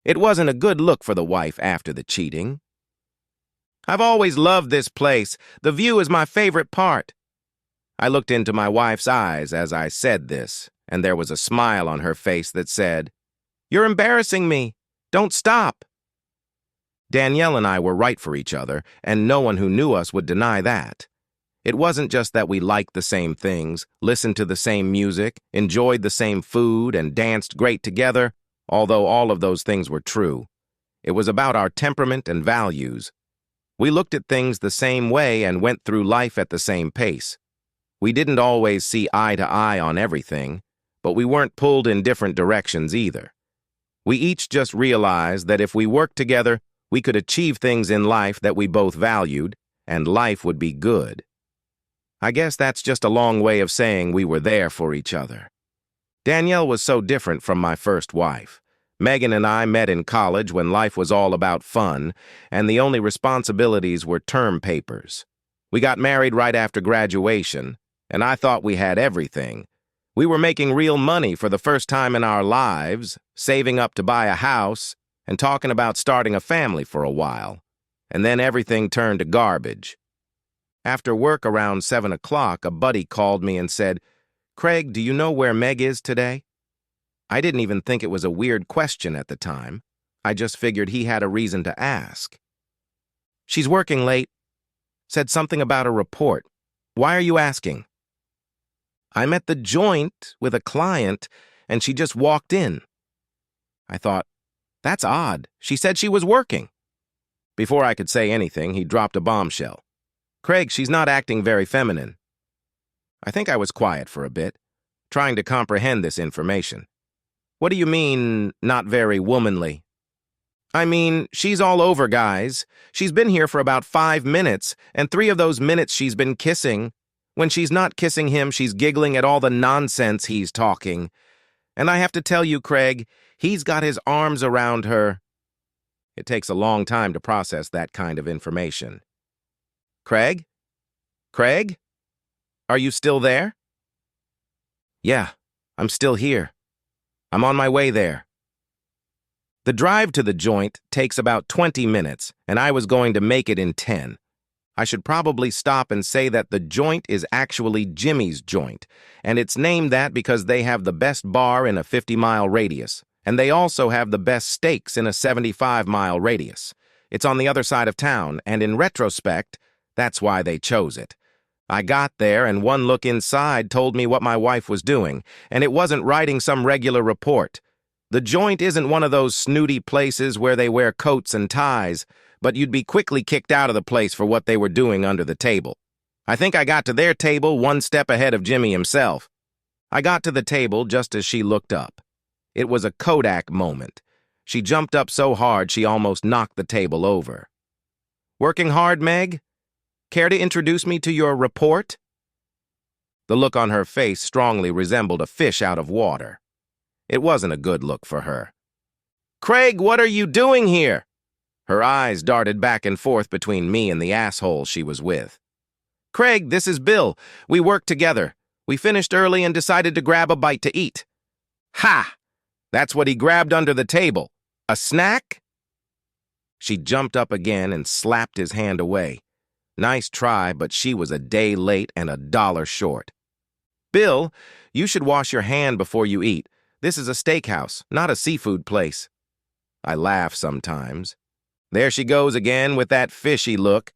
It wasn't a good look for the wife after the cheating. "I've always loved this place. The view is my favorite part." I looked into my wife's eyes as I said this, and there was a smile on her face that said, "You're embarrassing me. Don't stop." Danielle and I were right for each other, and no one who knew us would deny that. It wasn't just that we liked the same things, listened to the same music, enjoyed the same food, and danced great together, although all of those things were true. It was about our temperament and values. We looked at things the same way and went through life at the same pace. We didn't always see eye to eye on everything, but we weren't pulled in different directions either. We each just realized that if we worked together, we could achieve things in life that we both valued, and life would be good. I guess that's just a long way of saying we were there for each other. Danielle was so different from my first wife. Megan and I met in college when life was all about fun, and the only responsibilities were term papers. We got married right after graduation, and I thought we had everything. We were making real money for the first time in our lives, saving up to buy a house, and talking about starting a family for a while. And then everything turned to garbage. After work around 7 o'clock, a buddy called me and said, "Craig, do you know where Meg is today?" I didn't even think it was a weird question at the time. I just figured he had a reason to ask. "She's working late. Said something about a report. Why are you asking?" "I'm at the joint with a client, and she just walked in." I thought, that's odd. She said she was working. Before I could say anything, he dropped a bombshell. "Craig, she's not acting very feminine." I think I was quiet for a bit, trying to comprehend this information. "What do you mean, not very womanly?" "I mean, she's all over guys. She's been here for about 5 minutes, and 3 of those minutes she's been kissing. When she's not kissing him, she's giggling at all the nonsense he's talking. And I have to tell you, Craig, he's got his arms around her." It takes a long time to process that kind of information. "Craig? Craig? Are you still there?" "Yeah, I'm still here. I'm on my way there." The drive to the joint takes about 20 minutes, and I was going to make it in 10. I should probably stop and say that the joint is actually Jimmy's Joint, and it's named that because they have the best bar in a 50-mile radius, and they also have the best steaks in a 75-mile radius. It's on the other side of town, and in retrospect, that's why they chose it. I got there, and one look inside told me what my wife was doing, and it wasn't writing some regular report. The joint isn't one of those snooty places where they wear coats and ties, but you'd be quickly kicked out of the place for what they were doing under the table. I think I got to their table one step ahead of Jimmy himself. I got to the table just as she looked up. It was a Kodak moment. She jumped up so hard she almost knocked the table over. "Working hard, Meg? Care to introduce me to your report?" The look on her face strongly resembled a fish out of water. It wasn't a good look for her. "Craig, what are you doing here?" Her eyes darted back and forth between me and the asshole she was with. "Craig, this is Bill. We work together. We finished early and decided to grab a bite to eat." "Ha! That's what he grabbed under the table. A snack?" She jumped up again and slapped his hand away. Nice try, but she was a day late and $1 short. "Bill, you should wash your hand before you eat. This is a steakhouse, not a seafood place." I laugh sometimes. There she goes again with that fishy look.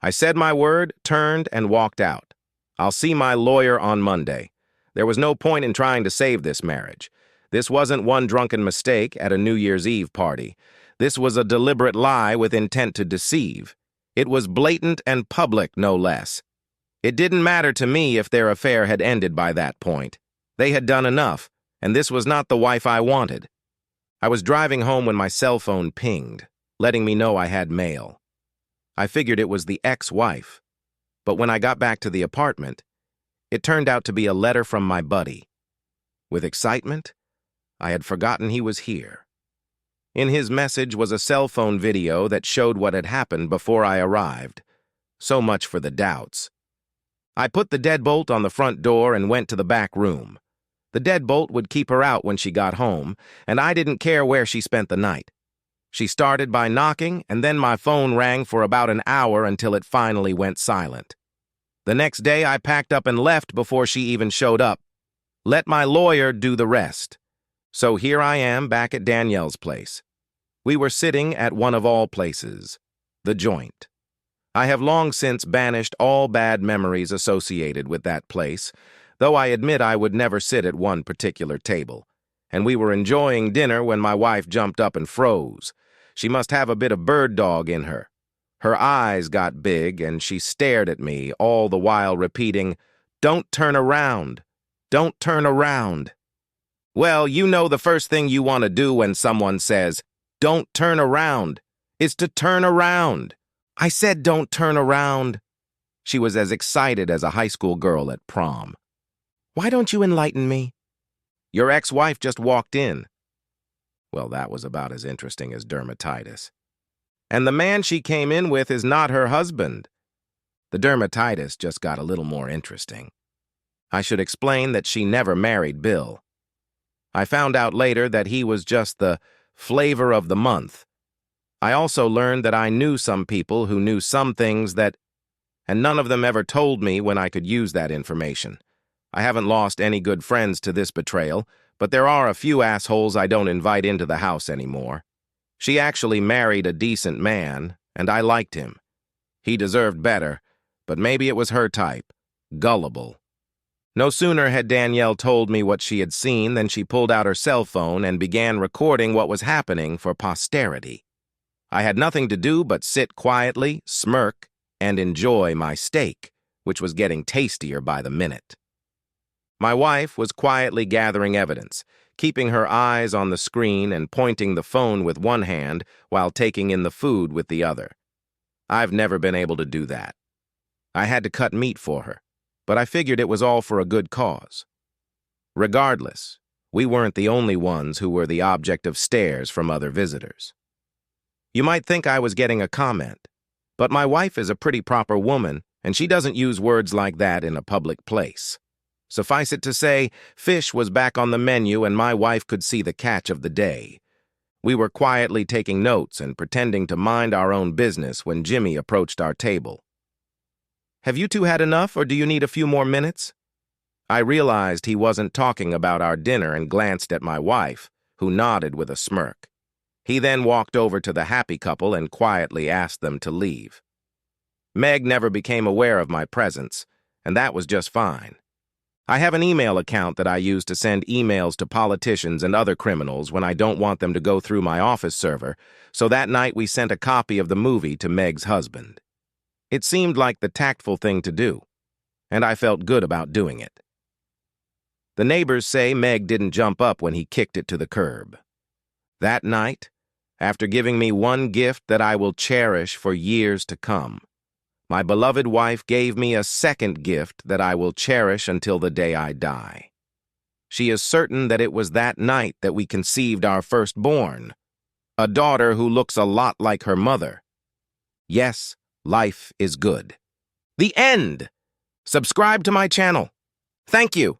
I said my word, turned, and walked out. I'll see my lawyer on Monday. There was no point in trying to save this marriage. This wasn't one drunken mistake at a New Year's Eve party. This was a deliberate lie with intent to deceive. It was blatant and public, no less. It didn't matter to me if their affair had ended by that point. They had done enough, and this was not the wife I wanted. I was driving home when my cell phone pinged, letting me know I had mail. I figured it was the ex-wife, but when I got back to the apartment, it turned out to be a letter from my buddy. With excitement, I had forgotten he was here. In his message was a cell phone video that showed what had happened before I arrived. So much for the doubts. I put the deadbolt on the front door and went to the back room. The deadbolt would keep her out when she got home, and I didn't care where she spent the night. She started by knocking, and then my phone rang for about an hour until it finally went silent. The next day, I packed up and left before she even showed up. Let my lawyer do the rest. So here I am back at Danielle's place. We were sitting at one of all places, the joint. I have long since banished all bad memories associated with that place, though I admit I would never sit at one particular table. And we were enjoying dinner when my wife jumped up and froze. She must have a bit of bird dog in her. Her eyes got big, and she stared at me, all the while repeating, "Don't turn around. Don't turn around." Well, you know the first thing you want to do when someone says, "Don't turn around," is to turn around. I said, "Don't turn around." She was as excited as a high school girl at prom. "Why don't you enlighten me?" "Your ex-wife just walked in." Well, that was about as interesting as dermatitis. "And the man she came in with is not her husband." The dermatitis just got a little more interesting. I should explain that she never married Bill. I found out later that he was just the flavor of the month. I also learned that I knew some people who knew some things and none of them ever told me when I could use that information. I haven't lost any good friends to this betrayal, but there are a few assholes I don't invite into the house anymore. She actually married a decent man, and I liked him. He deserved better, but maybe it was her type, gullible. No sooner had Danielle told me what she had seen than she pulled out her cell phone and began recording what was happening for posterity. I had nothing to do but sit quietly, smirk, and enjoy my steak, which was getting tastier by the minute. My wife was quietly gathering evidence, keeping her eyes on the screen and pointing the phone with one hand while taking in the food with the other. I've never been able to do that. I had to cut meat for her, but I figured it was all for a good cause. Regardless, we weren't the only ones who were the object of stares from other visitors. You might think I was getting a comment, but my wife is a pretty proper woman, and she doesn't use words like that in a public place. Suffice it to say, fish was back on the menu and my wife could see the catch of the day. We were quietly taking notes and pretending to mind our own business when Jimmy approached our table. "Have you two had enough, or do you need a few more minutes?" I realized he wasn't talking about our dinner and glanced at my wife, who nodded with a smirk. He then walked over to the happy couple and quietly asked them to leave. Meg never became aware of my presence, and that was just fine. I have an email account that I use to send emails to politicians and other criminals when I don't want them to go through my office server, so that night we sent a copy of the movie to Meg's husband. It seemed like the tactful thing to do, and I felt good about doing it. The neighbors say Meg didn't jump up when he kicked it to the curb. That night, after giving me one gift that I will cherish for years to come, my beloved wife gave me a second gift that I will cherish until the day I die. She is certain that it was that night that we conceived our firstborn, a daughter who looks a lot like her mother. Yes, life is good. The end! Subscribe to my channel. Thank you.